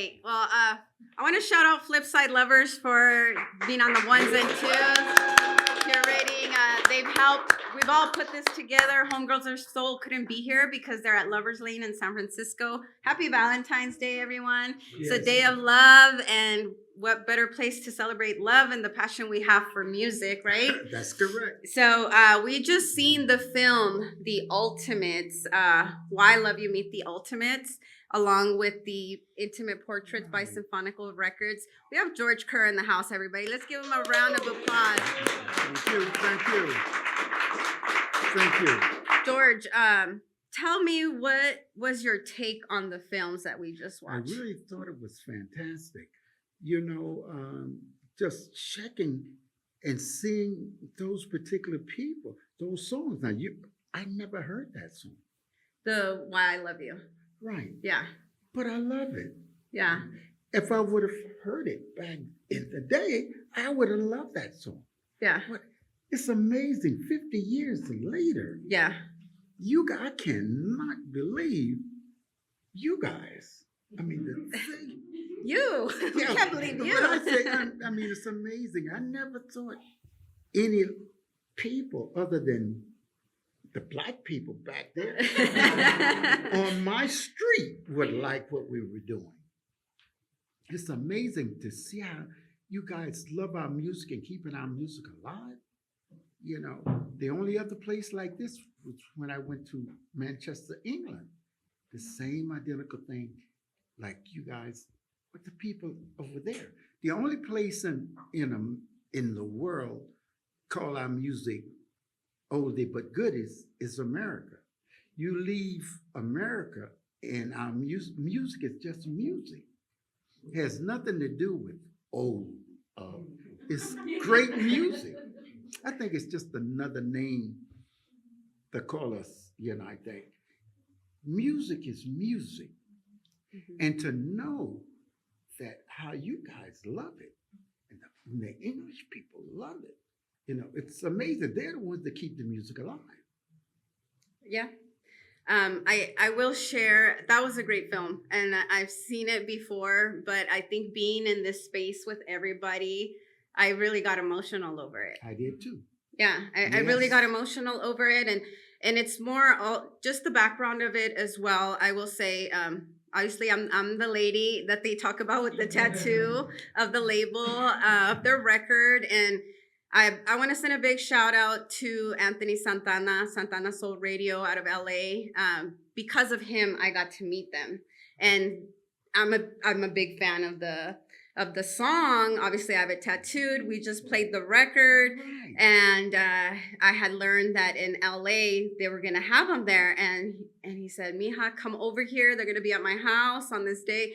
right. Well, I want to shout out Flipside Lovers for being on the ones and twos, curating. They've helped. We've all put this together. Homegirls Are Soul couldn't be here because they're at Lovers Lane in San Francisco. Happy Valentine's Day, everyone. Yes. It's a day of love, and what better place to celebrate love and the passion we have for music, right? That's correct. So we just seen the film, The Ultimates, Why Love You Meet the Ultimates, along with the intimate portraits by Symphonical Records. We have George Kerr in the house, everybody. Let's give him a round of applause. Thank you, thank you. Thank you. George, tell me, what was your take on the films that we just watched? I really thought it was fantastic. You know, just checking and seeing those particular people, those songs. Now, I never heard that song. The Why I Love You. Right. Yeah. But I love it. Yeah. If I would have heard it back in the day, I would have loved that song. Yeah. But it's amazing. 50 years later. Yeah. I cannot believe you guys. I mean, the thing. You. I can't believe you. But I mean, it's amazing. I never thought any people other than the black people back there on my street would like what we were doing. It's amazing to see how you guys love our music and keeping our music alive. You know, the only other place like this was when I went to Manchester, England. The same identical thing like you guys with the people over there. The only place in the world call our music oldie but goodies is America. You leave America and our music is just music. It has nothing to do with old. It's great music. I think it's just another name to call us, I think. Music is music. Mm-hmm. And to know that how you guys love it, and the English people love it, it's amazing. They're the ones that keep the music alive. Yeah. I will share, that was a great film, and I've seen it before, but I think being in this space with everybody, I really got emotional over it. I did too. Yeah, I really got emotional over it, and it's more just the background of it as well. I will say, obviously, I'm the lady that they talk about with the tattoo of the label of their record, and I want to send a big shout out to Anthony Santana Soul Radio out of LA. Because of him, I got to meet them, and I'm a big fan of the song. Obviously, I have it tattooed. We just played the record, and I had learned that in LA they were gonna have them there, and he said, "Mija, come over here. They're gonna be at my house on this day."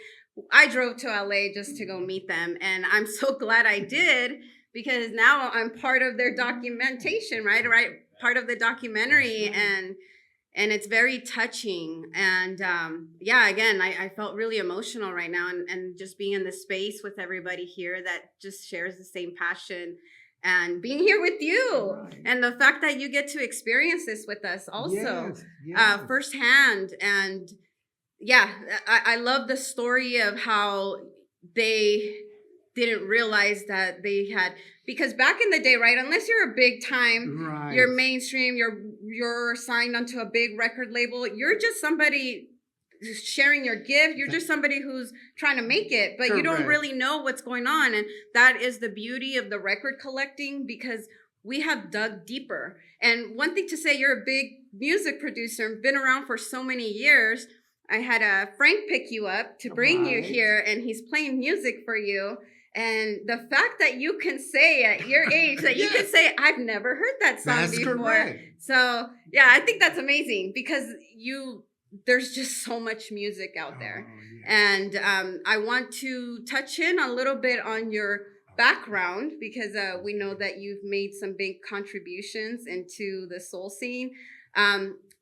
I drove to LA just to go meet them, and I'm so glad I did, because now I'm part of their documentation, right? Part of the documentary, and it's very touching. And again, I felt really emotional right now, and just being in the space with everybody here that just shares the same passion, and being here with you, and the fact that you get to experience this with us also, firsthand. And I love the story of how they didn't realize that they had, because back in the day, right, unless you're a big time, you're mainstream, you're signed onto a big record label, you're just somebody sharing your gift, you're just somebody who's trying to make it, but you don't really know what's going on. And that is the beauty of the record collecting, because we have dug deeper. And one thing to say, you're a big music producer, been around for so many years. I had Frank pick you up to bring you here, and he's playing music for you. And the fact that you can say at your age that you can say, I've never heard that song before. Correct. So I think that's amazing, because there's just so much music out there. And I want to touch in a little bit on your background, because we know that you've made some big contributions into the soul scene.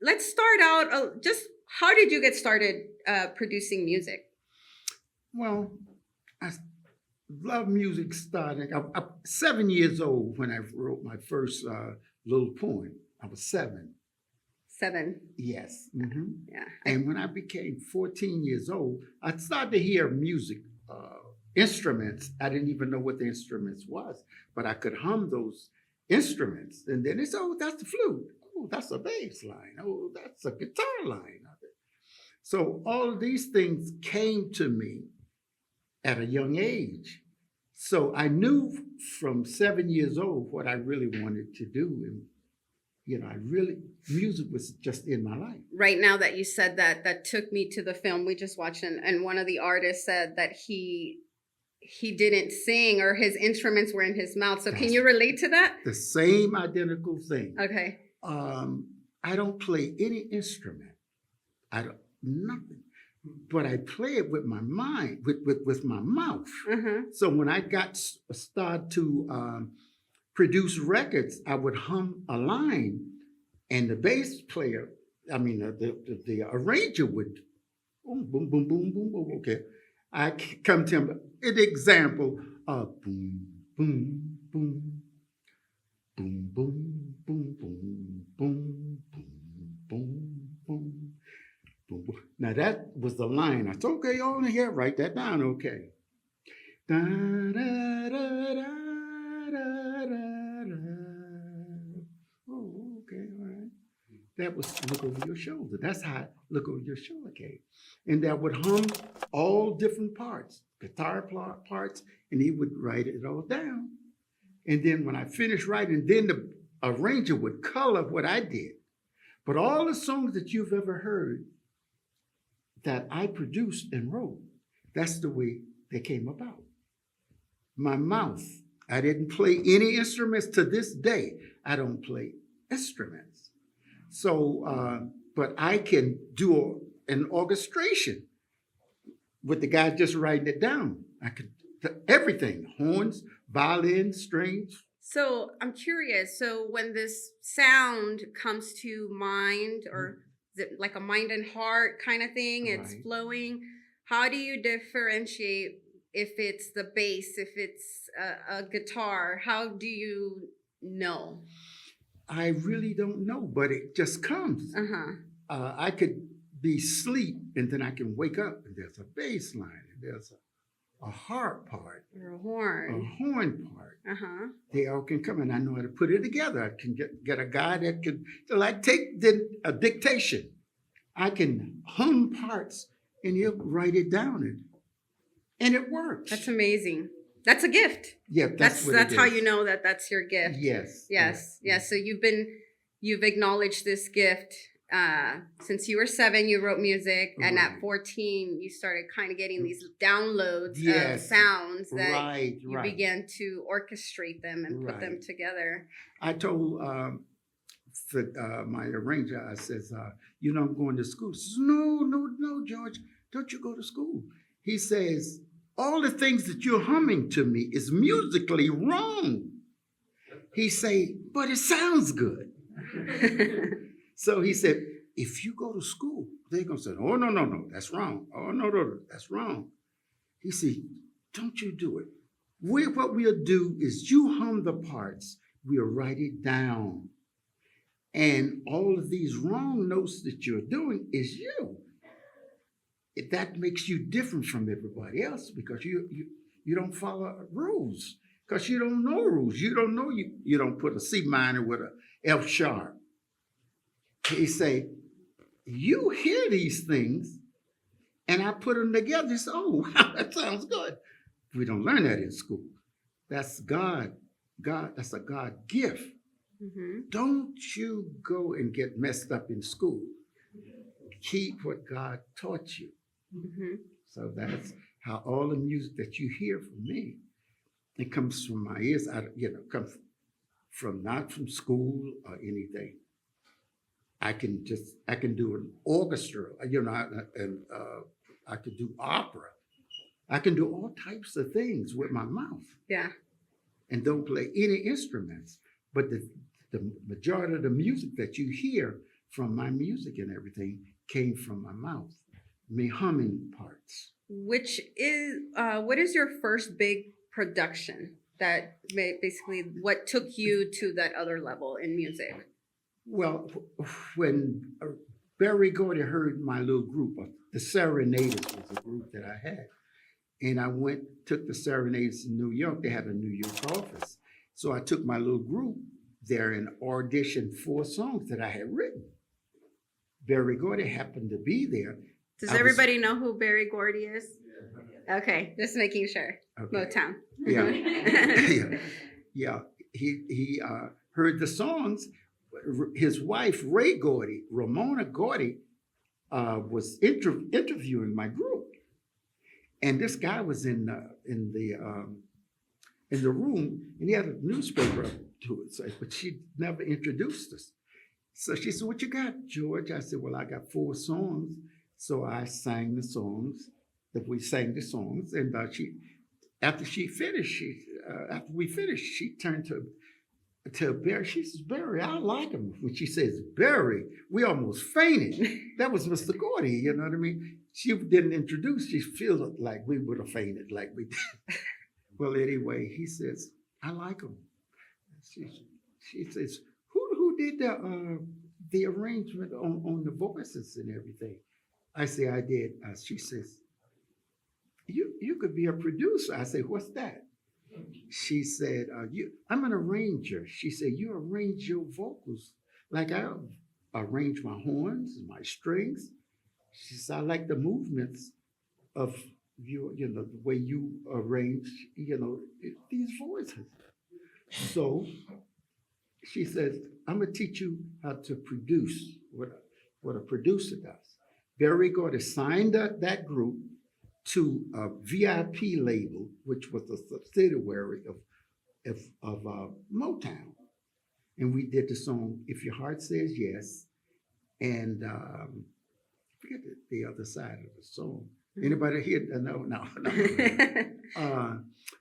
Let's start out, just how did you get started producing music? Well, I love music starting. I'm 7 years old when I wrote my first little poem. I was 7. 7. Yes. Hmm. Yeah. And when I became 14 years old, I started to hear music, instruments. I didn't even know what the instruments was, but I could hum those instruments. And then it's, oh, that's the flute. Oh, that's a bass line. Oh, that's a guitar line. So all of these things came to me at a young age. So I knew from 7 years old what I really wanted to do. And, music was just in my life. Right now that you said that, that took me to the film we just watched, and one of the artists said that he didn't sing or his instruments were in his mouth. So can you relate to that? The same identical thing. Okay. I don't play any instrument. I don't nothing. But I play it with my mind, with my mouth. So when I started to produce records, I would hum a line, and the bass player, the arranger would boom, boom, boom, boom, boom, boom. Okay, I come to him. An example of boom, boom, boom, boom, boom, boom, boom, boom, boom, boom, boom. Now that was the line. I said, okay, y'all in here, write that down, okay. Da, da, da, da, da, da, da. Oh, okay, all right. That was Look Over Your Shoulder. That's how Look Over Your Shoulder came. And that would hum all different parts, guitar parts, and he would write it all down. And then when I finished writing, then the arranger would color what I did. But all the songs that you've ever heard that I produced and wrote, that's the way they came about. My mouth. I didn't play any instruments to this day. I don't play instruments. So, but I can do an orchestration with the guy just writing it down. I could everything, horns, violin, strings. So I'm curious. So when this sound comes to mind, or is it like a mind and heart kind of thing? It's Right. flowing. How do you differentiate if it's the bass, if it's a guitar? How do you know? I really don't know, but it just comes. I could be asleep and then I can wake up and there's a bass line and there's a harp part Or a a horn. horn part. They all can come and I know how to put it together. I can get a guy that could take a dictation. I can hum parts and he'll write it down and it works. That's amazing. That's a gift. Yeah, That's how you know that that's your gift. Yes. Yes. So you've acknowledged this gift since you were 7. You wrote music, and at 14, you started kind of getting these downloads of sounds that you began to orchestrate them and put them together. I told my arranger, I says, I'm going to school. He says, no, George, don't you go to school? He says, all the things that you're humming to me is musically wrong. He say, but it sounds good. So he said, if you go to school, they're going to say, oh, no, that's wrong. Oh, no, that's wrong. He said, don't you do it. What we'll do is you hum the parts. We'll write it down. And all of these wrong notes that you're doing is you. That makes you different from everybody else because you don't follow rules because you don't know rules. You don't know you don't put a C minor with a F sharp. He say, you hear these things and I put them together. You say, oh, wow, that sounds good. We don't learn that in school. That's God. That's a God gift. Don't you go and get messed up in school. Keep what God taught you. So that's how all the music that you hear from me, it comes from my ears. Comes from not from school or anything. I can do an orchestra, and I could do opera. I can do all types of things with my mouth. Yeah. And don't play any instruments. But the majority of the music that you hear from my music and everything came from my mouth, me humming parts. What is your first big production that basically what took you to that other level in music? Well, when Barry Gordy heard my little group, the Serenaders was a group that I had. And I took the Serenaders in New York. They had a New York office. So I took my little group there and auditioned 4 songs that I had written. Barry Gordy happened to be there. Does everybody know who Barry Gordy is? Okay, just making sure. Okay. Motown. Yeah. Yeah. He heard the songs. His wife, Ramona Gordy, was interviewing my group. And this guy was in the room, and he had a newspaper up to it, but she never introduced us. So she said, "What you got, George?" I said, "Well, I got 4 songs." So I sang the songs. We sang the songs, and after we finished, she turned to Barry. She says, "Barry, I like him." When she says Barry, we almost fainted. That was Mr. Gordy, you know what I mean? She didn't introduce. She feels like we would have fainted, like we did. Well, anyway, he says, "I like him." She says, "Who did the arrangement on the voices and everything?" I say, "I did." She says, "You could be a producer." I say, "What's that?" She said, "I'm an arranger." She said, "You arrange your vocals like I arrange my horns and my strings." She said, "I like the movements of the way you arrange, these voices." So she says, "I'm gonna teach you how to produce what a producer does." Barry Gordy signed that group to a VIP label, which was a subsidiary of Motown, and we did the song "If Your Heart Says Yes," and I forget the other side of the song. Anybody here? No.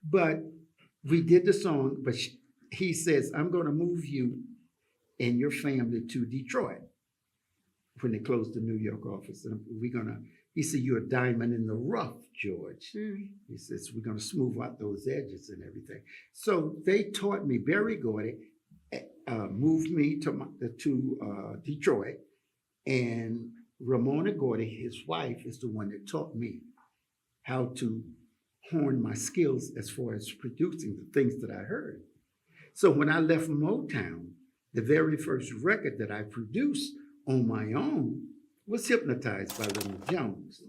But we did the song. But he says, "I'm going to move you and your family to Detroit." When they closed the New York office, and he said, "You're a diamond in the rough, George." He says, "We're going to smooth out those edges and everything." So they taught me. Barry Gordy moved me to Detroit, and Ramona Gordy, his wife, is the one that taught me how to hone my skills as far as producing the things that I heard. So when I left Motown, the very first record that I produced on my own was "Hypnotized" by Linda Jones.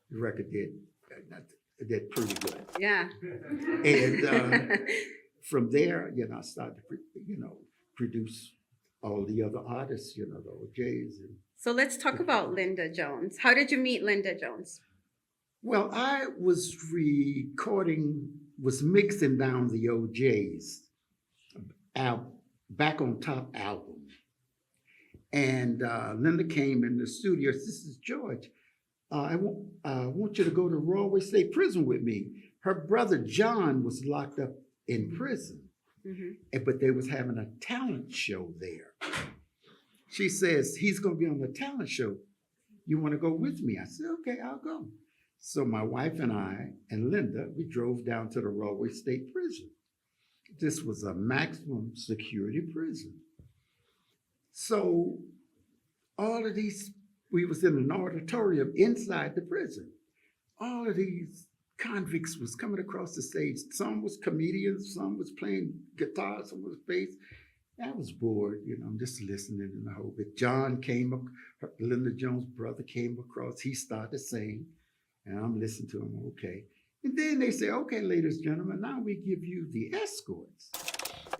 The record did pretty good. Yeah. And from there, I started to, produce all the other artists, the OJs. So let's talk about Linda Jones. How did you meet Linda Jones? Well, I was mixing down the OJs Back on Top album. And Linda came in the studio. This is George. I want you to go to Rahway State Prison with me. Her brother John was locked up in prison, but they was having a talent show there. She says, "He's going to be on the talent show. You want to go with me?" I said, "Okay, I'll go." So my wife and I and Linda, we drove down to the Rahway State Prison. This was a maximum security prison. So all of these, we was in an auditorium inside the prison. All of these convicts was coming across the stage. Some was comedians, some was playing guitar, some was bass. I was bored, I'm just listening and the whole bit. John came up, Linda Jones' brother came across. He started singing, and I'm listening to him, okay. And then they say, "Okay, ladies and gentlemen, now we give you the Escorts."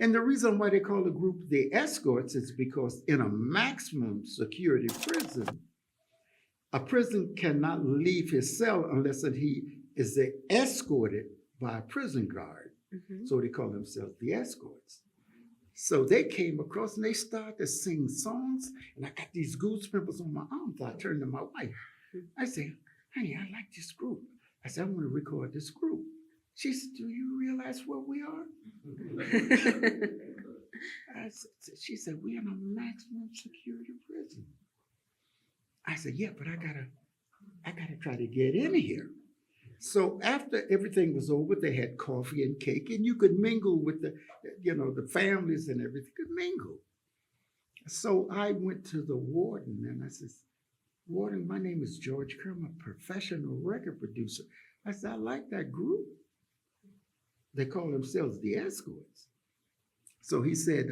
And the reason why they call the group the Escorts is because in a maximum security prison, a prison cannot leave his cell unless he is escorted by a prison guard. So they call themselves the Escorts. So they came across and they started to sing songs, and I got these goose pimples on my arms. I turned to my wife. I said, "Honey, I like this group." I said, "I want to record this group." She said, "Do you realize where we are?" She said, "We're in a maximum security prison." I said, "Yeah, but I gotta try to get in here." So after everything was over, they had coffee and cake, and you could mingle with the families and everything. You could mingle. So I went to the warden and I says, Warden, my name is George Kerr. I'm a professional record producer. I said, I like that group. They call themselves the Escorts. So he said,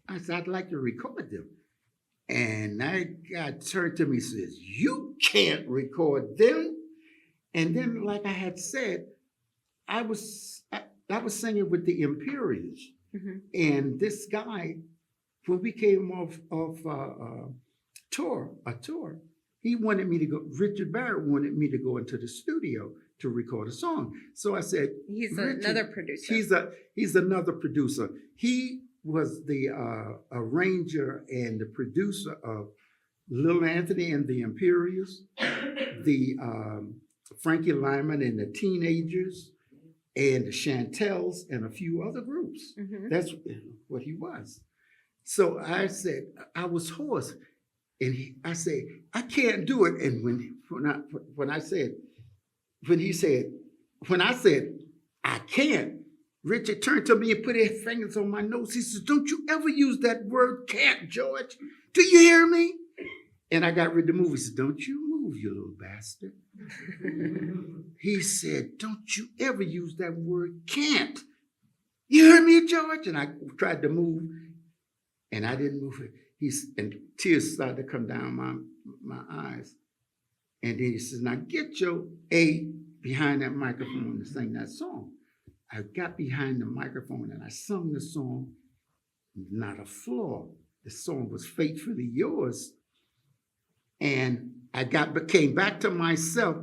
I said, I'd like to record them. And that guy turned to me and says, you can't record them. And then, like I had said, I was singing with the Imperials. Mhm. And this guy, when we came off a tour, he wanted me to go, Richard Barrett wanted me to go into the studio to record a song. So I said, He's Richard, another producer. he's another producer. He was the arranger and the producer of Lil Anthony and the Imperials, the Frankie Lyman and the Teenagers, and the Chantels and a few other groups. Mhm. That's what he was. So I said, I was hoarse. And I said, I can't do it. And when I said, I can't, Richard turned to me and put his fingers on my nose. He says, don't you ever use that word can't, George. Do you hear me? And I got ready to move. He said, don't you move, you little bastard. He said, don't you ever use that word can't. You heard me, George? And I tried to move, and I didn't move it. And tears started to come down my eyes. And then he says, now get your A behind that microphone and sing that song. I got behind the microphone and I sung the song, Not a Flaw. The song was Faithfully Yours. And I came back to myself.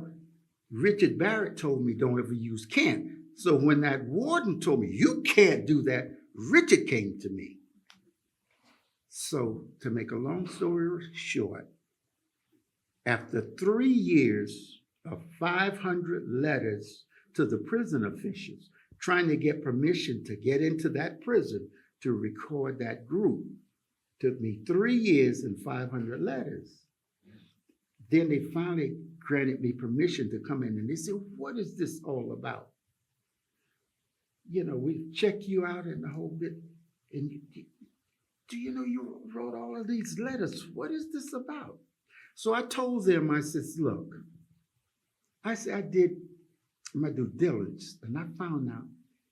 Richard Barrett told me, don't ever use can't. So when that warden told me, you can't do that, Richard came to me. So to make a long story short, after 3 years of 500 letters to the prison officials, trying to get permission to get into that prison to record that group, took me 3 years and 500 letters. Then they finally granted me permission to come in, and they said, what is this all about? You know, we check you out and the whole bit, and do you know you wrote all of these letters? What is this about? So I told them, I said, look, I did my due diligence, and I found out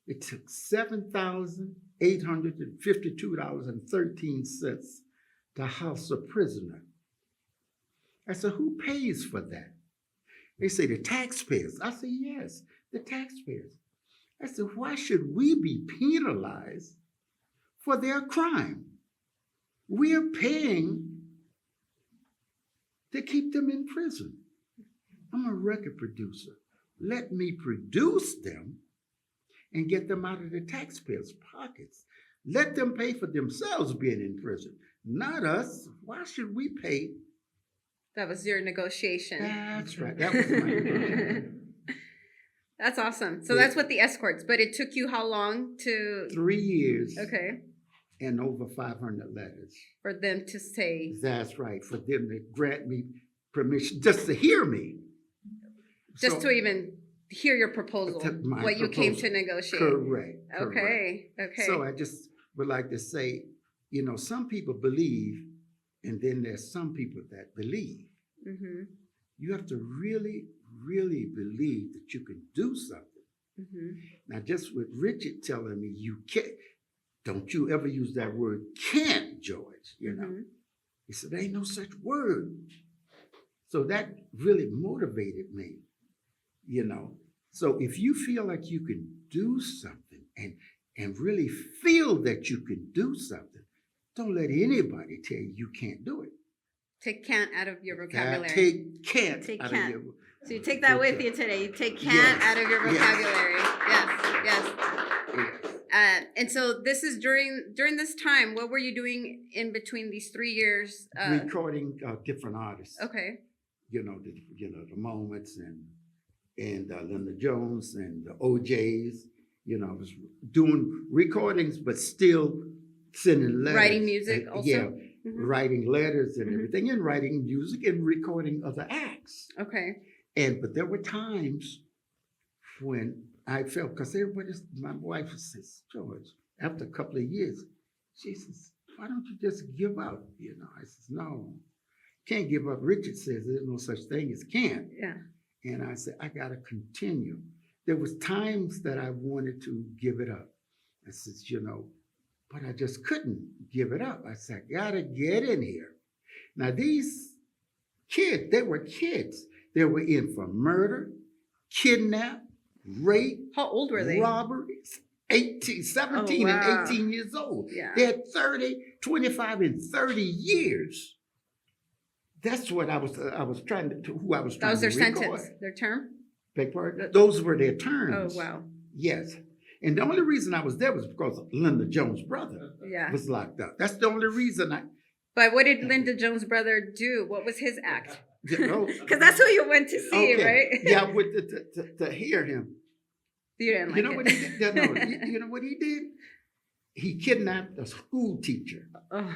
it took $7,852.13 to house a prisoner. I said, who pays for that? They say, the taxpayers. I said, yes, the taxpayers. I said, why should we be penalized for their crime? We're paying to keep them in prison. I'm a record producer. Let me produce them and get them out of the taxpayers' pockets. Let them pay for themselves being in prison, not us. Why should we pay? That was your negotiation. That's right. That was my negotiation. That's awesome. So that's what the Escorts, but it took you how long to? 3 years. Okay. And over 500 letters. For them to say. That's right. For them to grant me permission just to hear me. Just to even hear your proposal, what you came to negotiate. Correct. Okay. So I just would like to say, you know, some people believe, and then there's some people that believe. Mm-hmm. You have to really, really believe that you can do something. Mm-hmm. Now, just with Richard telling me you can't, don't you ever use that word can't, George, you know. Mm-hmm. He said, there ain't no such word. So that really motivated me, you know. So if you feel like you can do something and really feel that you can do something, don't let anybody tell you you can't do it. Take can't out of your vocabulary. Take can't out can't. Of your. So you take that with you today. You take can't out of your vocabulary. Yes. And so this is during this time. What were you doing in between these 3 years? Recording different artists. Okay. You know the Moments and Linda Jones and the OJs. You know, I was doing recordings, but still sending letters. Writing music also? Yeah, mm-hmm. Writing letters and everything, and writing music and recording other acts. Okay. But there were times when I felt, because my wife says, George, after a couple of years, she says, why don't you just give up? You know, I says, no, can't give up. Richard says there's no such thing as can't. Yeah. And I said, I gotta continue. There was times that I wanted to give it up. I says, you know, but I just couldn't give it up. I said, I gotta get in here. Now these kids, they were kids. They were in for murder, kidnap, rape, How old were they? robberies. 17 wow. and 18 years old. Yeah. They had 30, 25, and 30 years. That's what I was trying to, who I was That trying was their to record. sentence, their term? Beg pardon? Those were their terms. Oh, wow. Yes. And the only reason I was there was because Linda Jones' brother Yeah. was locked up. That's the only reason I. But what did Linda Jones' brother do? What was his act? Oh, Because that's who you went to see, right? Yeah, to hear him. You didn't like You know it. what he did? No, you know what he did? He kidnapped a school teacher. Oh.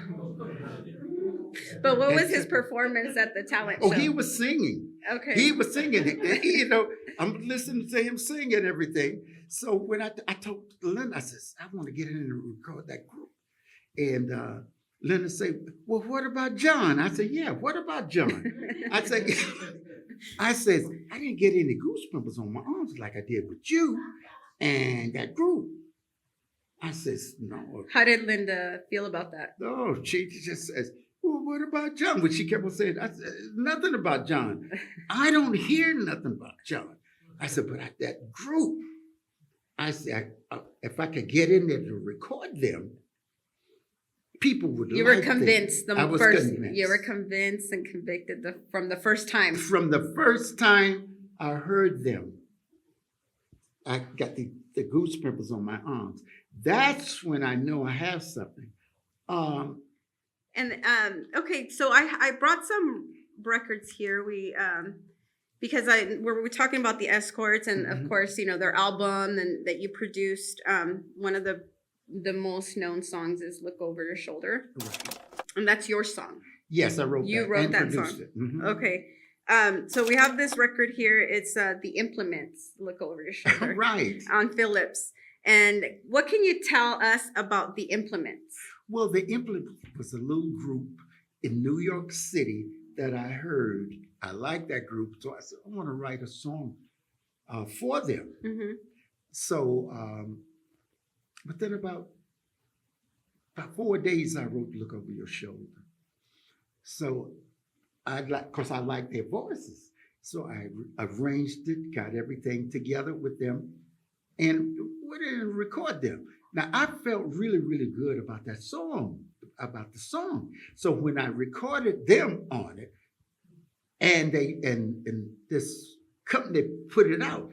But what was his performance at the talent show? Oh, he was singing. Okay. He was singing. You know, I'm listening to him sing and everything. So when I told Linda, I said, I want to get in and record that group. And Linda said, well, what about John? I said, yeah, what about John? I said, I didn't get any goosebumps on my arms like I did with you and that group. I says, no. How did Linda feel about that? No, she just says, well, what about John? Which she kept on saying, I said, nothing about John. I don't hear nothing about John. I said, but that group, I said, if I could get in there to record them, people would You like were convinced them. I was first. convinced. You were convinced and convicted from the first time. From the first time I heard them, I got the goosebumps on my arms. That's when I know I have something. Okay, so I brought some records here. Because we're talking about the Escorts, and of course, you know, their album and that you produced. One of the most known songs is "Look Over Your Shoulder," Right. and that's your song. Yes, I wrote that. You wrote and that produced song. It. Mhm. Okay. So we have this record here. It's The Implements, "Look Over Your Shoulder," Right. on Phillips. And what can you tell us about The Implements? Well, the Implement was a little group in New York City that I heard. I liked that group, so I said, I want to write a song for them. Mm-hmm. So, but then about 4 days, I wrote "Look Over Your Shoulder." So because I like their voices, so I arranged it, got everything together with them, and went in and record them. Now I felt really, really good about that song, about the song. So when I recorded them on it, and this company put it out,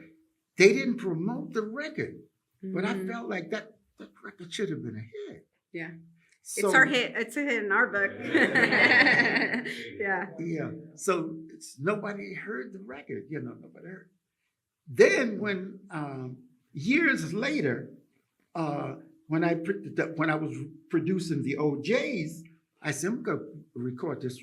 they didn't promote the record, but I felt like that record should have been a hit. Yeah. So, It's our hit. It's a hit in our book. Yeah. Yeah. So nobody heard the record, you know, nobody heard. Then when years later, when I was producing the OJs, I said, I'm gonna record this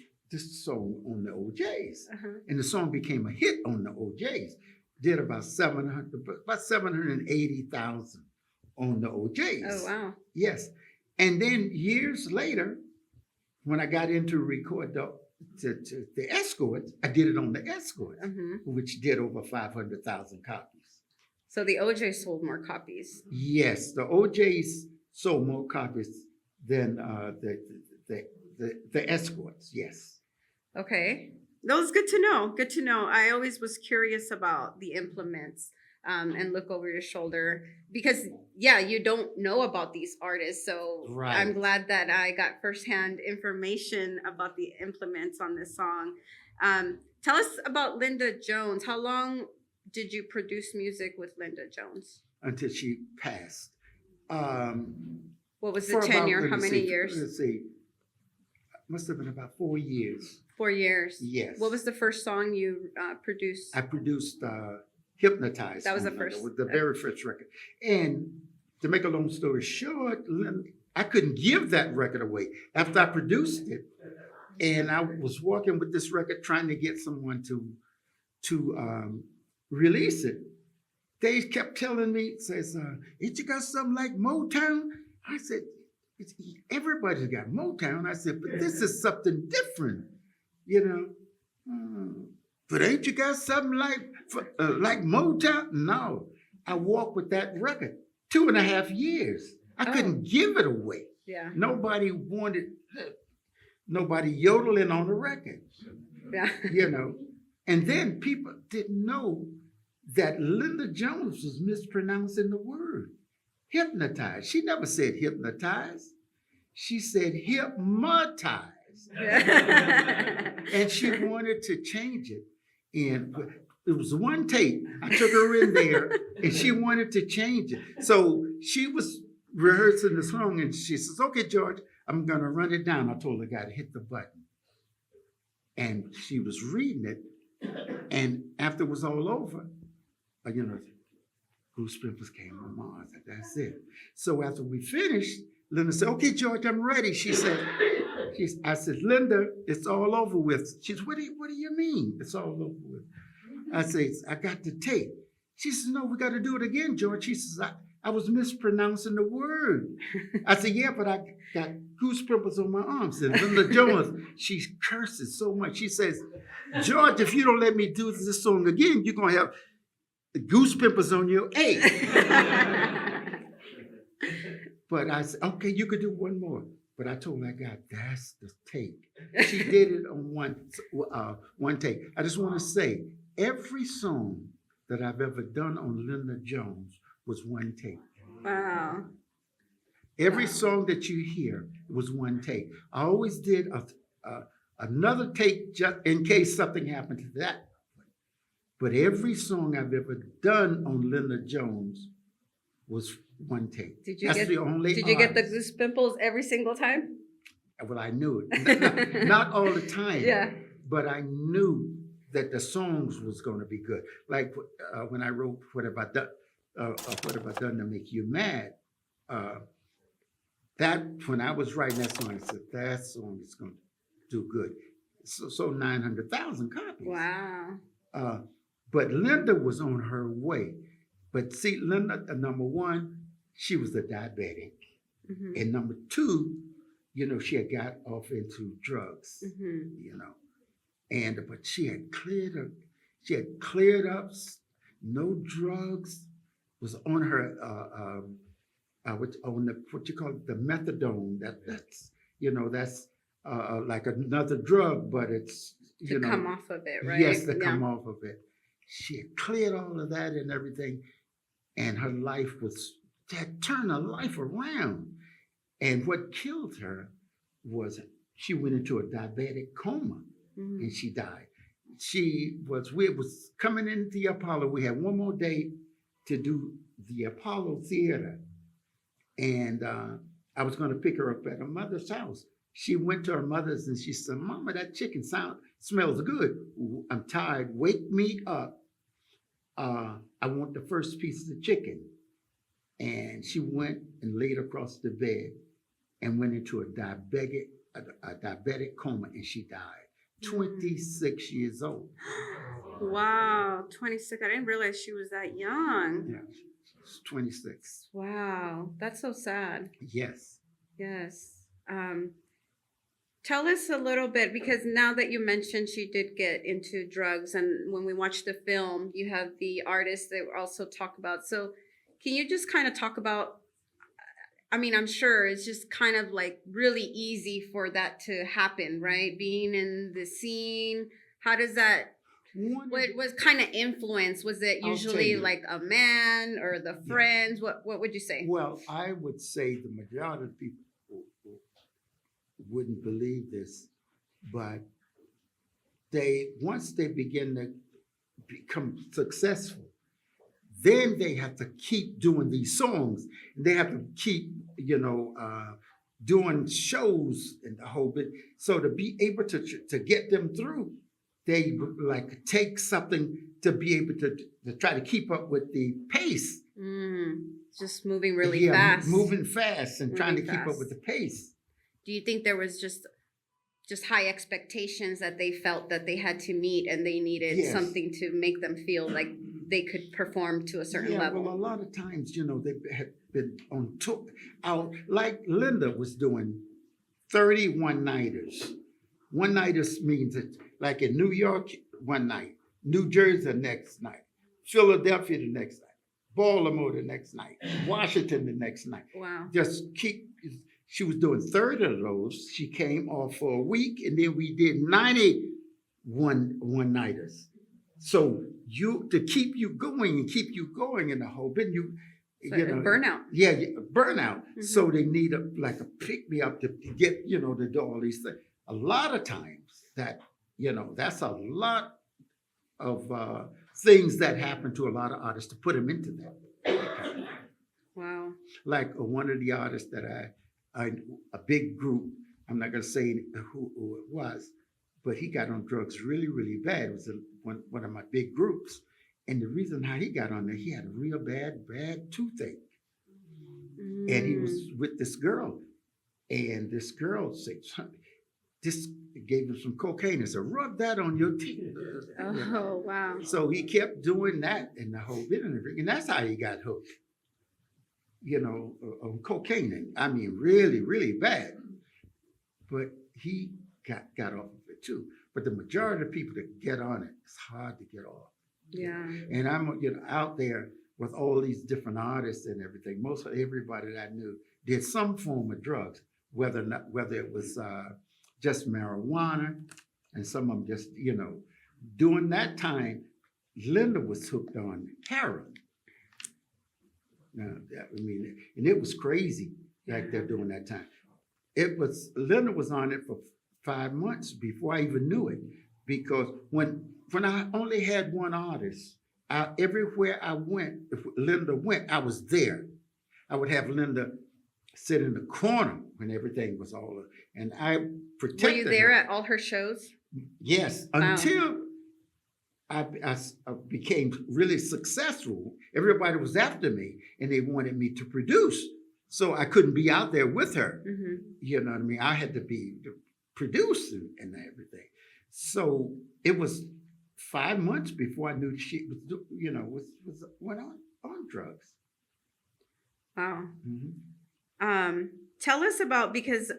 song on the OJs. And the song became a hit on the OJs. Did about 780,000 on the OJs. Oh, wow. Yes. And then years later, when I got into record the Escorts, I did it on the Escorts, which did over 500,000 copies. So the OJ sold more copies. Yes, the OJs sold more copies than the Escorts. Yes. Okay. That was good to know. Good to know. I always was curious about The Implements. And Look Over Your Shoulder, because you don't know about these artists, so Right. I'm glad that I got firsthand information about The Implements on this song. Tell us about Linda Jones. How long did you produce music with Linda Jones? Until she passed. What was the For about, tenure? How many years? Let's see. Must have been about 4 years. 4 years. Yes. What was the first song you produced? I produced Hypnotized. That was the on first. With the very first record. And to make a long story short, I couldn't give that record away after I produced it. And I was working with this record trying to get someone to release it. They kept telling me, says, ain't you got something like Motown? I said, everybody's got Motown. I said, but this is something different, you know. But ain't you got something like Motown? No, I walked with that record 2.5 years. I couldn't give it away. Yeah. Nobody yodeling on the record. Yeah. You know. And then people didn't know that Linda Jones was mispronouncing the word. Hypnotized. She never said hypnotized. She said hypnotized. And she wanted to change it. And it was one tape. I took her in there and she wanted to change it. So she was rehearsing the song and she says, okay, George, I'm going to run it down. I told the guy to hit the button. And she was reading it. And after it was all over, you know, Goose Pimples came on Mars. That's it. So after we finished, Linda said, okay, George, I'm ready. I said, Linda, it's all over with. She said, what do you mean it's all over with? I said, I got the tape. She says, no, we got to do it again, George. She says, I was mispronouncing the word. I said, yeah, but I got goose pimples on my arms. And Linda Jones, she curses so much. She says, George, if you don't let me do this song again, you're going to have goose pimples on your egg. But I said, okay, you could do one more. But I told that guy, that's the take. She did it on one take. I just want to say, every song that I've ever done on Linda Jones was one take. Wow. Every song that you hear was one take. I always did another take just in case something happened to that. But every song I've ever done on Linda Jones was one take. Did you That's get the only Did you get the artist. goose pimples every single time? Well, I knew it. Not all the time. Yeah. But I knew that the songs was going to be good. Like when I wrote "What Have I Done?" What have I done to make you mad? That when I was writing that song, I said that song is going to do good. So 900,000 copies. Wow. But Linda was on her way. But see, Linda, number one, she was a diabetic, and number two, you know, she had got off into drugs. You know, but she had cleared up. She had cleared up. No drugs. Was on her what you call it, the methadone. That's you know, that's like another drug, but it's to come off of it, right? Yes, to come off of it. She had cleared all of that and everything, and her life had turned her life around. And what killed her was she went into a diabetic coma, and she died. We was coming into the Apollo. We had one more day to do the Apollo Theater. And I was going to pick her up at her mother's house. She went to her mother's and she said, Mama, that chicken smells good. I'm tired. Wake me up. I want the first piece of the chicken. And she went and laid across the bed and went into a diabetic coma, and she died. 26 years old. Wow, 26. I didn't realize she was that young. Yeah, she's 26. Wow, that's so sad. Yes. Yes. Tell us a little bit, because now that you mentioned she did get into drugs, and when we watched the film, you have the artists that also talk about. So can you just kind of talk about, I mean, I'm sure it's just kind of like really easy for that to happen, right? Being in the scene, how does that, what was kind of influence? Was it usually like a man or the friends? Yeah. What would you say? Well, I would say the majority of people wouldn't believe this, but once they begin to become successful, then they have to keep doing these songs. They have to keep, doing shows and the whole bit. So to be able to get them through, they like take something to be able to try to keep up with the pace. Just moving really fast. Moving fast and trying to keep up with the pace. Do you think there was just high expectations that they felt that they had to meet, and they needed something to make them feel like they could perform to a certain Yeah, level. well, a lot of times, they have been on tour. Out like Linda was doing 30 one-nighters. One-nighters means that, like in New York, one night, New Jersey the next night, Philadelphia the next night, Baltimore the next night, Washington the next night. Wow. Just keep. She was doing 30 of those. She came off for a week, and then we did 90 one-nighters. So to keep you going and keep you going in the whole bit, So burnout. Yeah, burnout. Mm-hmm. So they need a pick me up to get, to do all these things. A lot of times that's a lot of things that happen to a lot of artists to put them into that. Wow. Like one of the artists that a big group, I'm not going to say who it was, but he got on drugs really, really bad. It was one of my big groups. And the reason how he got on there, he had a real bad toothache. And he was with this girl. And this girl said, this gave him some cocaine and said, rub that on your teeth. Oh, wow. So he kept doing that and the whole bit and everything. And that's how he got hooked, on cocaine. I mean, really, really bad. But he got off of it too. But the majority of people that get on it, it's hard to get off. Yeah. And I'm out there with all these different artists and everything. Most of everybody that I knew did some form of drugs, whether it was just marijuana, and some of them just during that time, Linda was hooked on heroin. Now, and it was crazy back there during that time. Linda was on it for 5 months before I even knew it, because when I only had one artist, everywhere I went, if Linda went, I was there. I would have Linda sit in the corner when everything was all, and I protected her. Were you there at all her shows? Yes, Wow. until I became really successful. Everybody was after me, and they wanted me to produce. So I couldn't be out there with her. Mm-hmm. You know what I mean? I had to produce and everything. So it was 5 months before I knew she went on drugs. Wow. Mm-hmm. Tell us about, because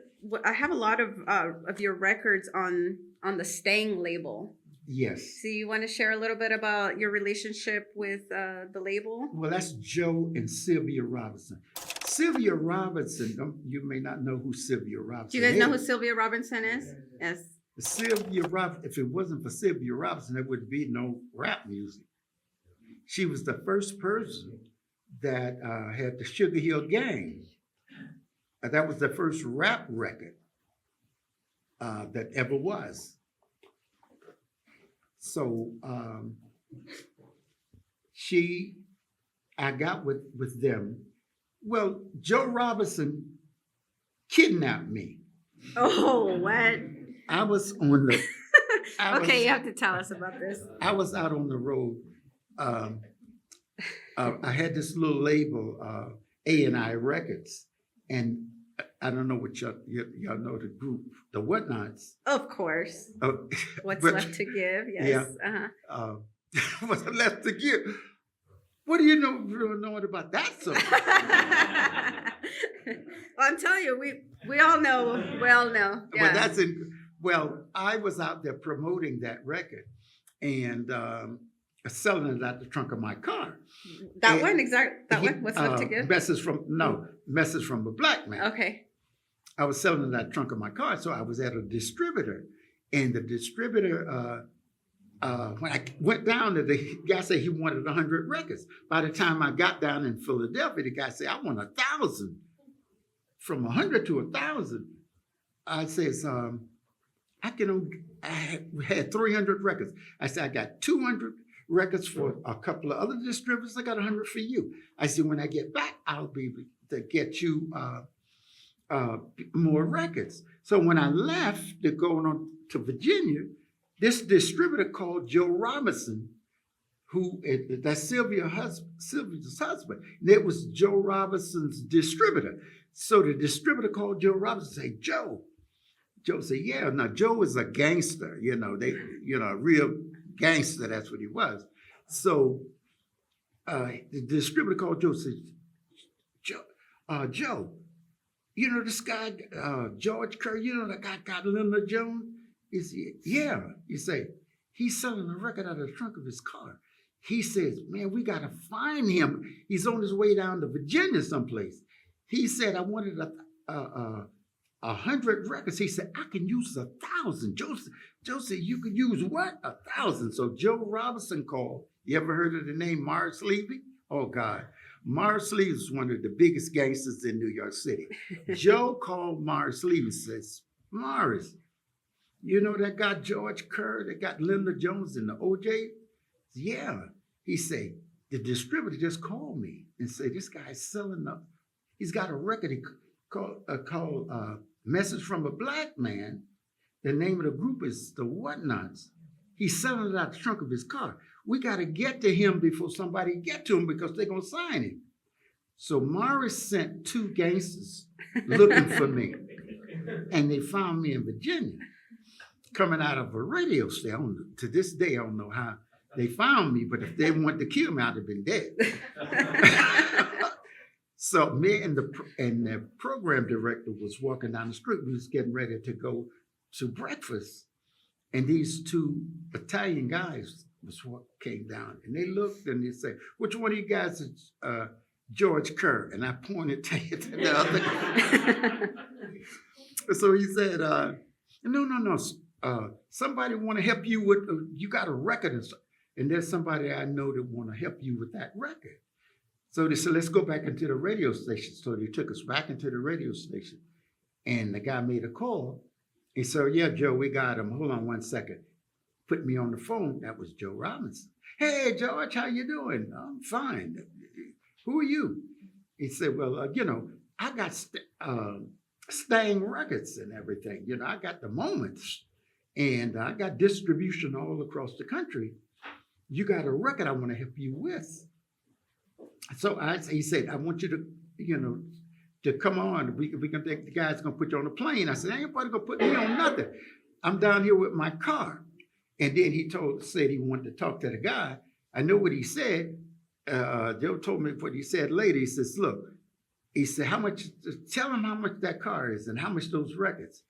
I have a lot of your records on the Stang label. Yes. So you want to share a little bit about your relationship with the label? Well, that's Joe and Sylvia Robinson. Sylvia Robinson, you may not know who Sylvia Robinson is. Do you guys know who Sylvia Robinson is? Yes. Sylvia Robinson, if it wasn't for Sylvia Robinson, there would be no rap music. She was the first person that had the Sugar Hill Gang. That was the first rap record that ever was. So I got with them. Well, Joe Robinson kidnapped me. Oh, what? I was on the. You have to tell us about this. I was out on the road. I had this little label, A&I Records, and I don't know what y'all know the group, the Whatnots. Of course. What's left to give? Yes. Yeah. What's left to give? What do you know about that song? Well, I'm telling you, we all know. We all know. Yeah. Well, I was out there promoting that record and selling it out the trunk of my car. That one, what's left to give? Message from a Black Man. Okay. I was selling it out the trunk of my car, so I was at a distributor, and the distributor, when I went down there, the guy said he wanted 100 records. By the time I got down in Philadelphia, the guy said, I want 1,000. From 100 to 1,000. I says, I had 300 records. I said, I got 200 records for a couple of other distributors. I got 100 for you. I said, when I get back, I'll be able to get you more records. So when I left to go on to Virginia, this distributor called Joe Robinson, that's Sylvia's husband. And it was Joe Robinson's distributor. So the distributor called Joe Robinson and said, Joe said, yeah, now Joe is a gangster, a real gangster, that's what he was. So the distributor called Joe, said, Joe, you know this guy, George Kerr, you know that guy got Linda Jones? He said, yeah. He said, he's selling a record out of the trunk of his car. He says, man, we got to find him. He's on his way down to Virginia someplace. He said, I wanted 100 records. He said, I can use 1,000. Joe said, you could use what? 1,000. So Joe Robinson called. You ever heard of the name Morris Levy? Oh, God. Morris Levy is one of the biggest gangsters in New York City. Joe called Morris Levy and says, Morris, you know that guy George Kerr that got Linda Jones and the OJ? Yeah. He said, the distributor just called me and said, this guy's selling up. He's got a record he called Message from a Black Man. The name of the group is The Whatnots. He's selling it out the trunk of his car. We got to get to him before somebody get to him because they're going to sign him. So Morris sent 2 gangsters looking for me. And they found me in Virginia, coming out of a radio station. To this day, I don't know how they found me, but if they wanted to kill me, I'd have been dead. So me and the program director was walking down the street. We was getting ready to go to breakfast. And these 2 Italian guys was what came down. And they looked and they said, which one of you guys is George Kerr? And I pointed to the other guy. So he said, no. Somebody want to help you with, you got a record. And there's somebody I know that want to help you with that record. So they said, let's go back into the radio station. So they took us back into the radio station. And the guy made a call. He said, yeah, Joe, we got him. Hold on one second. Put me on the phone. That was Joe Robinson. Hey, George, how you doing? I'm fine. Who are you? He said, well, I got Stang Records and everything. I got the Moments. And I got distribution all across the country. You got a record I want to help you with. So he said, I want you to come on. We can think the guy's going to put you on a plane. I said, ain't nobody going to put me on nothing. I'm down here with my car. And then he said he wanted to talk to the guy. I know what he said. Joe told me what he said later. He says, look, he said, tell him how much that car is and how much those records.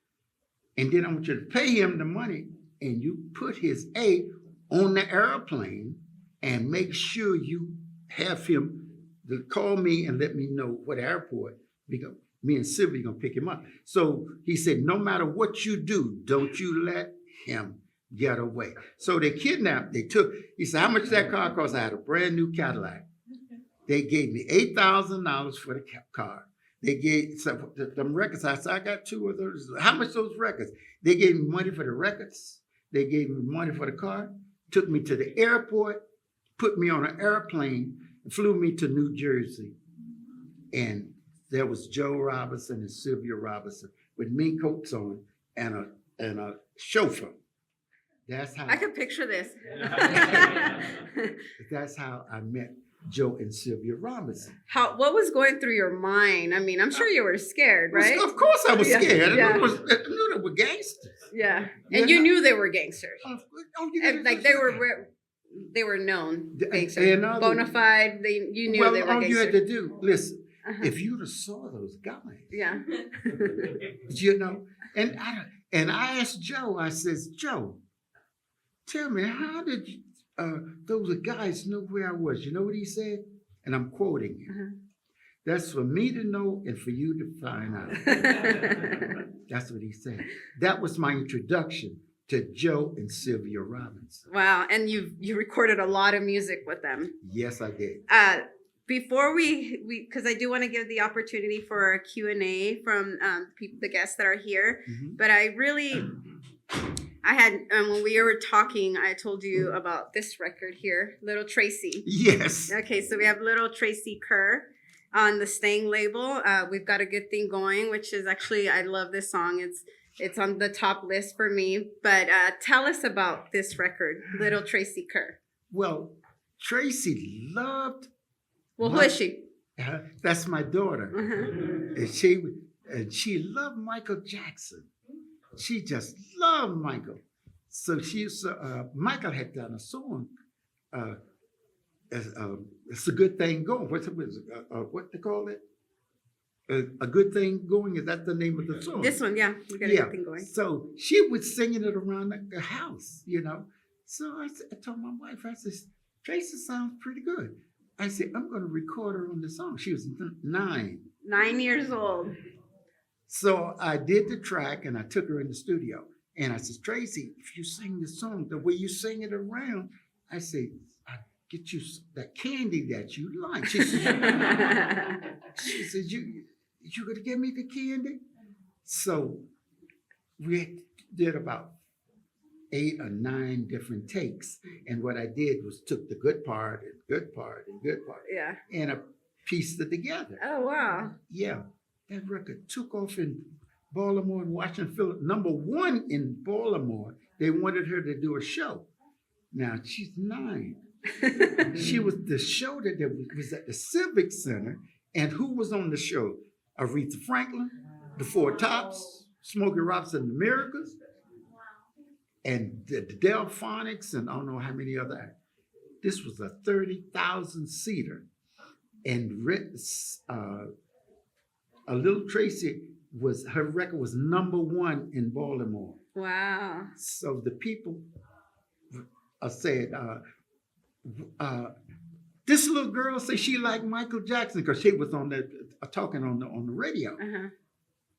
And then I want you to pay him the money and you put his A on the airplane and make sure you have him to call me and let me know what airport, because me and Sylvia are going to pick him up. So he said, no matter what you do, don't you let him get away. So they kidnapped, he said, how much that car cost? I had a brand new Cadillac. They gave me $8,000 for the car. They gave them records. I said, I got 2 of those. How much those records? They gave me money for the records. They gave me money for the car, took me to the airport, put me on an airplane, and flew me to New Jersey. And there was Joe Robinson and Sylvia Robinson with mink coats on and a chauffeur. That's how I could picture this. That's how I met Joe and Sylvia Robinson. What was going through your mind? I mean, I'm sure you were scared, right? Of course I was scared. Yeah. I knew they were gangsters. Yeah. And you knew they were gangsters. And like they were known gangsters. Bona fide. You knew they were all gangsters. you had to do, listen, if you'd have saw those guys, yeah. and I asked Joe, I says, Joe, tell me, how did those guys know where I was? You know what he said? And I'm quoting him. That's for me to know and for you to find out. That's what he said. That was my introduction to Joe and Sylvia Robinson. Wow. And you recorded a lot of music with them. Yes, I did. Before because I do want to give the opportunity for a Q&A from the guests that are here, but I had, when we were talking, I told you about this record here, Little Tracy. Yes. Okay, so we have Little Tracy Kerr on the Stang label. We've got a good thing going, which is actually, I love this song. It's on the top list for me. But tell us about this record, Little Tracy Kerr. Well, Tracy loved. Well, who is she? That's my daughter. And she loved Michael Jackson. She just loved Michael. So Michael had done a song it's a good thing going. What they call it? A good thing going. Is that the name of the song? This one, yeah, we got a good thing going. So she was singing it around the house, So I told my wife, I said, Tracy sounds pretty good. I said, I'm going to record her on the song. She was 9. 9 years old. So I did the track and I took her in the studio. And I said, Tracy, if you sing the song the way you sing it around, I said, I get you that candy that you like. She said, you gonna give me the candy? So we did about 8 or 9 different takes. And what I did was took the good part and good part and good part. Yeah. And I pieced it together. Oh, wow. Yeah. That record took off in Baltimore and Washington, Philip. #1 in Baltimore. They wanted her to do a show. Now she's 9. She was the show that was at the Civic Center. And who was on the show? Aretha Franklin, the Four Tops, Smokey Robinson and the Miracles, and the Delphonics, and I don't know how many other acts. This was a 30,000 seater. And a Little Tracy her record was #1 in Baltimore. Wow. So the people said, this little girl said she liked Michael Jackson because she was on talking on the radio. Uh-huh.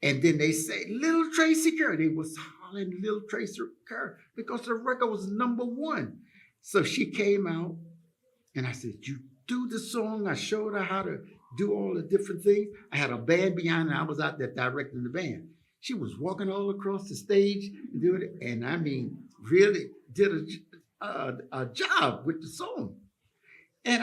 And then they say, Little Tracy Kerr. They was hollering Little Tracy Kerr because the record was #1. So she came out and I said, you do the song. I showed her how to do all the different things. I had a band behind her. I was out there directing the band. She was walking all across the stage and doing it. And I mean, really did a job with the song. And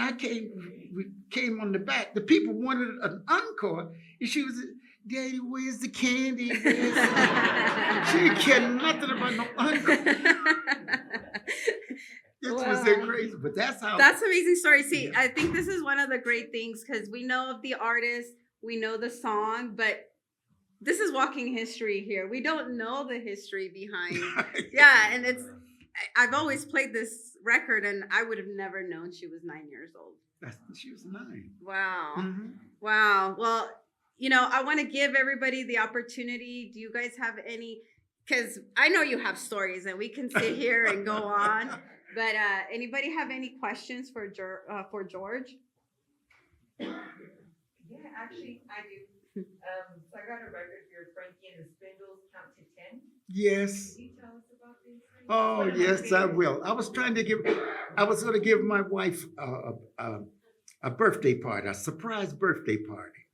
we came on the back. The people wanted an encore. And she was, Daddy, where's the candy? She didn't care nothing about no encore. It was crazy, but that's how. That's an amazing story. See, I think this is one of the great things because we know of the artist, we know the song, but this is walking history here. We don't know the history behind. Yeah, and I've always played this record, and I would have never known she was 9 years old. She was 9. Wow. Mm-hmm. Wow. Well, I want to give everybody the opportunity. Do you guys have any? Because I know you have stories, and we can sit here and go on. But anybody have any questions for George? Yeah, actually, I do. So I got a record here, Frankie and the Spindles, Count to 10. Yes. Can you tell us about this? Oh, yes, I will. I was going to give my wife a birthday party, a surprise birthday party.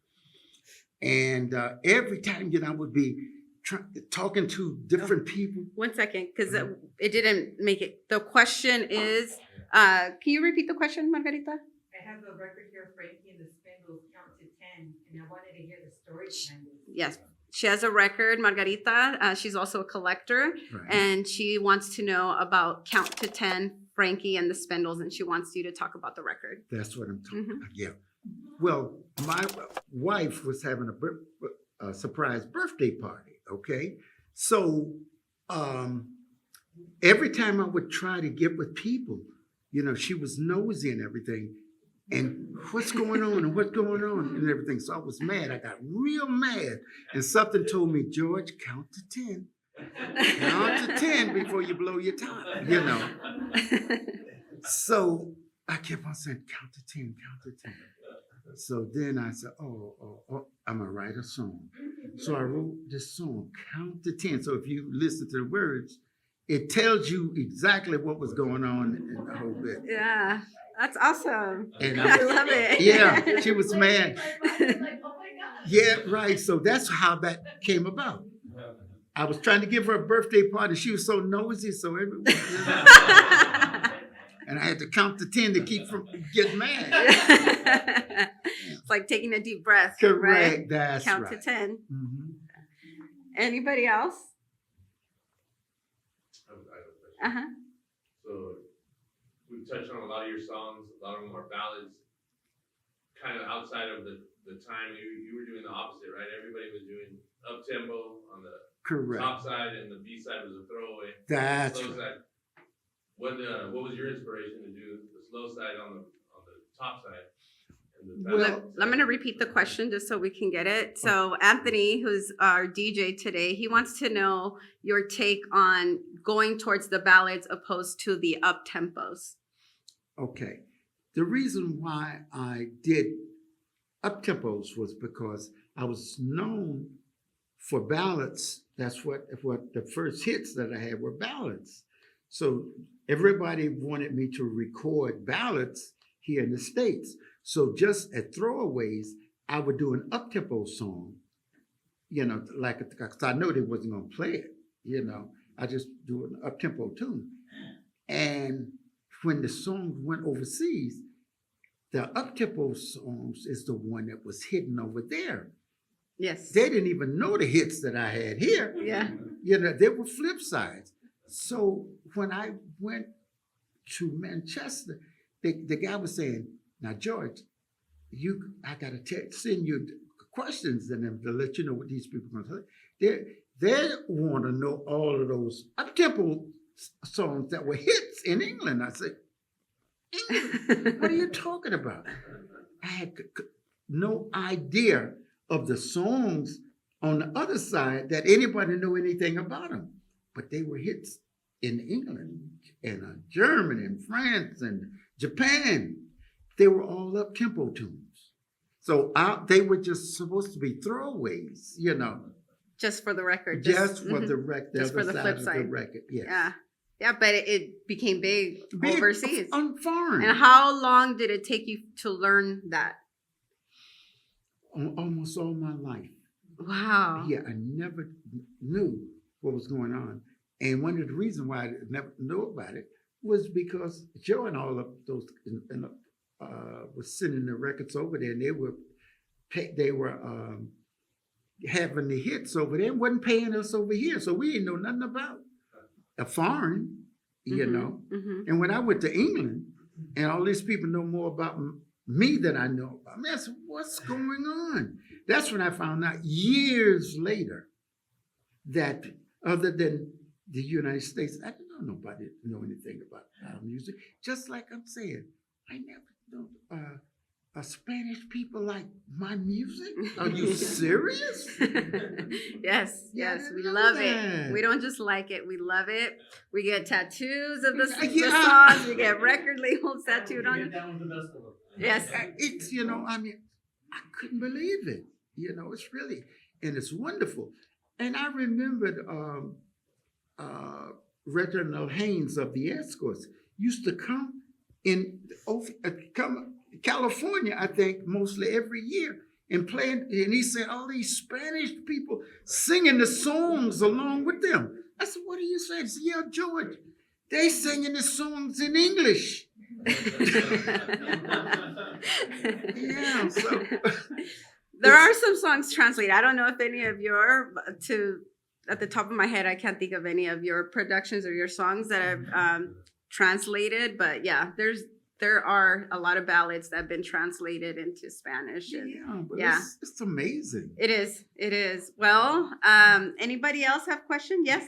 And every time, I would be talking to different people. 1 second, because it didn't make it. The question is, can you repeat the question, Margarita? I have a record here, Frankie and the Spindles, Count to 10, and I wanted to hear the story behind it. Yes. She has a record, Margarita. She's also a collector, Right. and she wants to know about Count to 10, Frankie and the Spindles, and she wants you to talk about the record. That's what I'm talking about. Yeah. Well, my wife was having a surprise birthday party. Okay. So every time I would try to get with people, she was nosy and everything. And what's going on and what's going on and everything. So I was mad. I got real mad. And something told me, George, count to 10. Count to 10 before you blow your top, So I kept on saying, count to 10, count to 10. So then I said, oh, I'm going to write a song. So I wrote this song, Count to 10. So if you listen to the words, it tells you exactly what was going on in the whole bit. Yeah, that's awesome. And I love it. Yeah, she was mad. Yeah, right. So that's how that came about. I was trying to give her a birthday party. She was so nosy, so everyone. And I had to count to 10 to keep from getting mad. It's like taking a deep breath. Correct. Right? That's count right. to 10. Mm-hmm. Anybody else? Uh-huh. So we touched on a lot of your songs. A lot of them are ballads. Kind of outside of the time you were doing the opposite, right? Everybody was doing up tempo on the Correct. top side, and the B side was a throwaway. That's slow right. side. What was your inspiration to do the slow side on the top side. And the Well, ballad I'm side. gonna repeat the question just so we can get it. So Anthony, who's our DJ today, he wants to know your take on going towards the ballads opposed to the up tempos. Okay. The reason why I did up tempos was because I was known for ballads. That's what the first hits that I had were ballads. So everybody wanted me to record ballads here in the States. So just at throwaways, I would do an up tempo song, like, because I know they wasn't gonna play it, I just do an up tempo tune. And when the song went overseas, the up tempo songs is the one that was hidden over there. Yes. They didn't even know the hits that I had here. Yeah. They were flip sides. So when I went to Manchester, the guy was saying, "Now, George, I gotta send you questions and them to let you know what these people are gonna say. They want to know all of those up tempo songs that were hits in England." I said, "England? What are you talking about?" I had no idea of the songs on the other side that anybody knew anything about them. But they were hits in England and Germany and France and Japan. They were all up-tempo tunes. So they were just supposed to be throwaways, Just for the record. Just for mhm. the record, Just for the flip of side. the record, yes. Yeah. Yeah, but it became big overseas. On foreign. And how long did it take you to learn that? Almost all my life. Wow. Yeah, I never knew what was going on. And one of the reasons why I never knew about it was because Joe and all of those was sending the records over there, and they were having the hits over there and wasn't paying us over here. So we didn't know nothing about a foreign, Mhm. And when I went to England, and all these people know more about me than I know about me, I said, "What's going on?" That's when I found out years later that other than the United States, I didn't know nobody know anything about music. Just like I'm saying, I never know Spanish people like my music. Are you serious? Yes, Yeah, I yes, didn't we know love that. it. We don't just like it, we love it. We get tattoos of the Yeah. songs. We get record labels tattooed on Get them. down with the best of them. Yes. It's, I couldn't believe it. It's really, and it's wonderful. And I remembered Reginald Haynes of the Escorts used to come California, I think, mostly every year and play. And he said, all these Spanish people singing the songs along with them. I said, "What are you saying?" He said, "Yeah, George, they singing the songs in English." Yeah, so There are some songs translated. I don't know if any of at the top of my head, I can't think of any of your productions or your songs that have translated, but yeah, there are a lot of ballads that have been translated into Spanish. And yeah, but yeah. it's amazing. It is. Well, anybody else have question? Yes.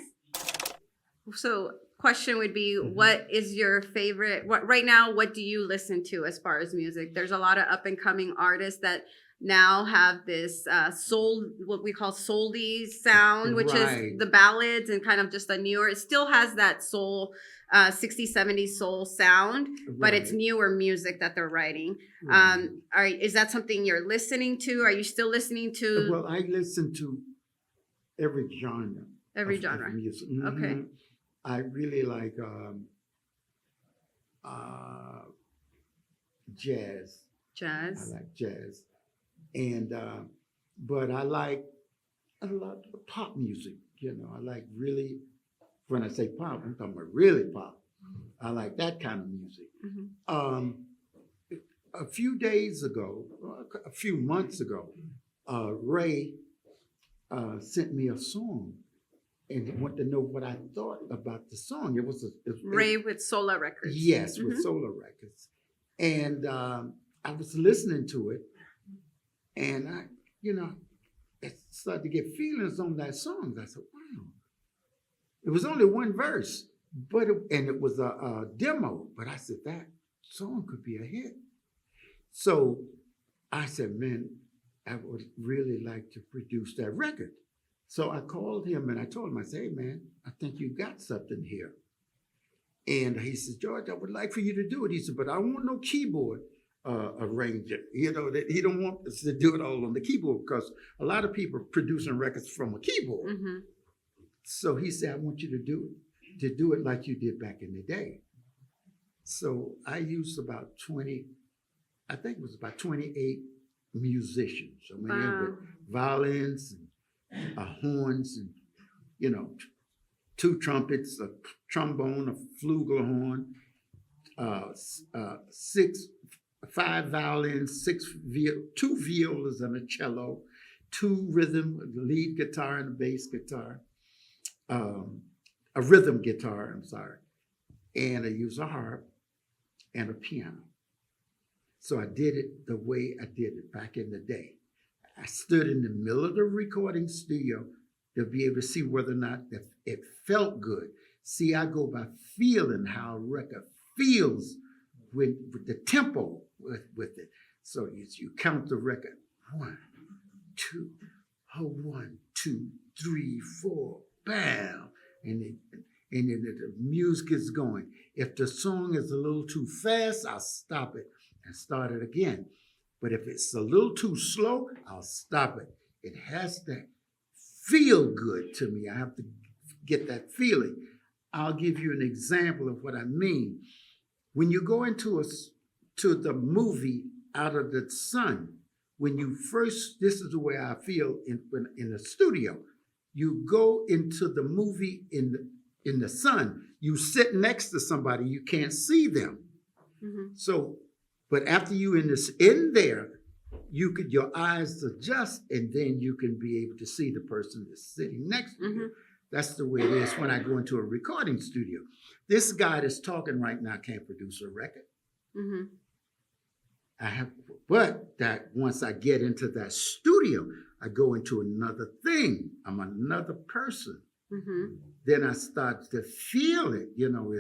So question would be, what is your favorite, right now, what do you listen to as far as music? There's a lot of up and coming artists that now have this soul, what we call souldy sound, which Right. is the ballads and kind of just a newer, it still has that soul, 60s, 70s soul sound, but it's Right. newer music that they're writing. Right. Is that something you're listening to? Are you still listening to Well, I listen to every genre. every of genre? music. Okay. Mhm. I really like jazz. I Jazz. like jazz, and but I like a lot of pop music. I like really. When I say pop, I'm talking about really pop. I like that kind of music. Mhm. A few days ago, a few months ago, Ray sent me a song and wanted to know what I thought about the song. It was Ray with Sola Records. Yes, with Mhm. Solar Records. And I was listening to it, and I started to get feelings on that song. I said, wow. It was only one verse, and it was a demo. But I said, that song could be a hit. So I said, man, I would really like to produce that record. So I called him and I told him, I said, hey, man, I think you got something here. And he says, George, I would like for you to do it. He said, but I don't want no keyboard arranger. You know, that he don't want us to do it all on the keyboard because a lot of people are producing records from a keyboard. Mm-hmm. So he said, I want you to do it like you did back in the day. So I used about 28 musicians. I mean, Wow. with violins and horns and, you know, 2 trumpets, a trombone, a flugelhorn, 5 violins, 2 violas and a cello, 2 rhythm, the lead guitar and a bass guitar, a rhythm guitar, I'm sorry, and I use a harp and a piano. So I did it the way I did it back in the day. I stood in the middle of the recording studio to be able to see whether or not it felt good. See, I go by feeling how a record feels with the tempo with it. So you count the record. 1, 2, 1, 2, 3, 4, bam. And then the music is going. If the song is a little too fast, I'll stop it and start it again. But if it's a little too slow, I'll stop it. It has to feel good to me. I have to get that feeling. I'll give you an example of what I mean. When you go into to the movie Out of the Sun, when you first, this is the way I feel in the studio. You go into the movie in the sun. You sit next to somebody, you can't see them. Mm-hmm. So, but after you in there, your eyes adjust, and then you can be able to see the person that's sitting next to you. That's the way it is when I go into a recording studio. This guy that's talking right now can't produce a record. Mm-hmm. But that once I get into that studio, I go into another thing. I'm another person. Mm-hmm. Then I start to feel it. You know,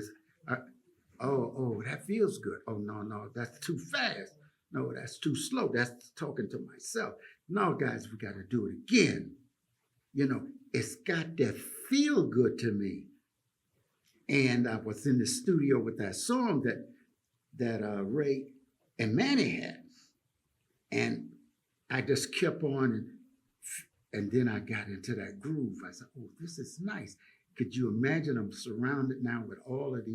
oh, that feels good. Oh, no, that's too fast. No, that's too slow. That's talking to myself. No, guys, we got to do it again. You know, it's got that feel good to me. And I was in the studio with that song that Ray and Manny had. And I just kept on, and then I got into that groove. I said, oh, this is nice. Could you imagine I'm surrounded now with all of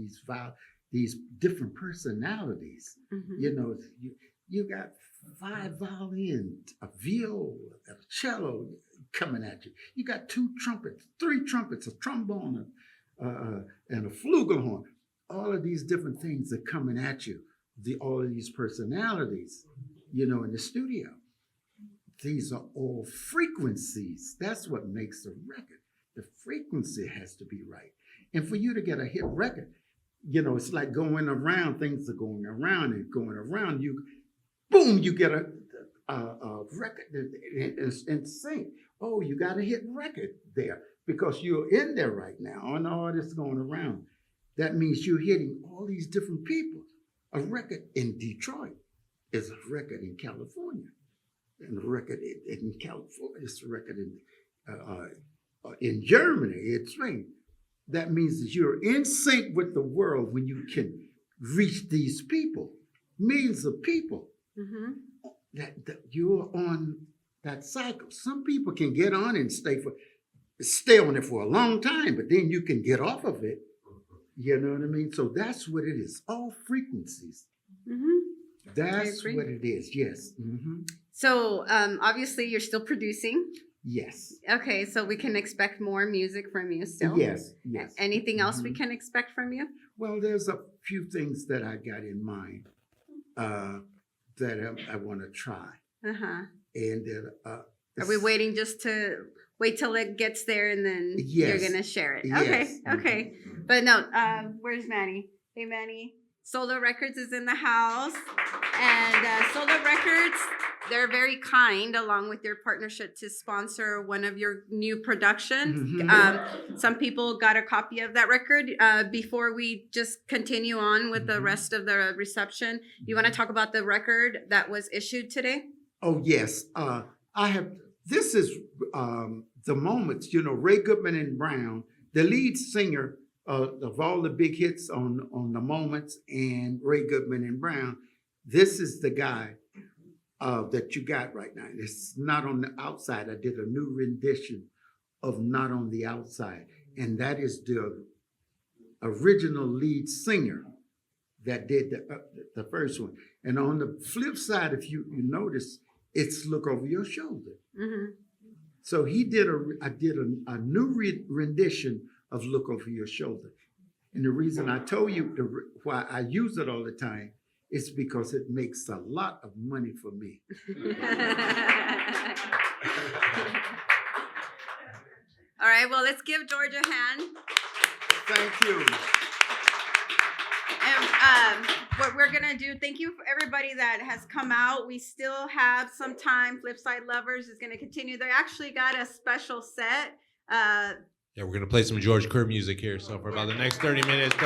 these different personalities? Mm-hmm. You know, you got 5 violins, a viola, a cello coming at you. You got 2 trumpets, 3 trumpets, a trombone, and a flugelhorn. All of these different things are coming at you. All of these personalities, you know, in the studio. These are all frequencies. That's what makes a record. The frequency has to be right. And for you to get a hit record, you know, it's like going around. Things are going around and going around. You get a record in sync. Oh, you got a hit record there because you're in there right now and all this going around. That means you're hitting all these different people. A record in Detroit is a record in California. And a record in California is a record in Germany. It's right. That means that you're in sync with the world when you can reach these people, millions of people. Mm-hmm. That you're on that cycle. Some people can get on and stay on it for a long time, but then you can get off of it. You know what I mean? So that's what it is. All frequencies. Mm-hmm. That's what it is. Yes. Mm-hmm. So obviously you're still producing. Yes. Okay, so we can expect more music from you still. Yes. Anything else we can expect from you? Well, there's a few things that I got in mind that I want to try. Uh-huh. And Are we waiting just to wait till it gets there and then Yes. you're gonna share it? Yes. Okay. But no, where's Manny? Hey, Manny. Solo Records is in the house, and Solo Records they're very kind, along with their partnership, to sponsor one of your new productions. Some people got a copy of that record. Before we just continue on with the rest of the reception, you want to talk about the record that was issued today? Oh, yes. I have, this is the Moments, you know, Ray Goodman and Brown, the lead singer of all the big hits on the Moments and Ray Goodman and Brown. This is the guy that you got right now. It's Not on the Outside. I did a new rendition of Not on the Outside. And that is the original lead singer that did the first one. And on the flip side, if you notice, it's Look Over Your Shoulder. Mm-hmm. So I did a new rendition of Look Over Your Shoulder. And the reason I told you why I use it all the time is because it makes a lot of money for me. All right, well, let's give George a hand. Thank you. And what we're gonna do, thank you for everybody that has come out. We still have some time. Flipside Lovers is gonna continue. They actually got a special set. Yeah, we're going to play some George Kerr music here. So for about the next 40 minutes. You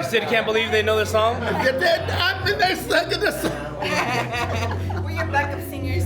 said you can't believe they know the song? They're singing the song. We're your backup singers.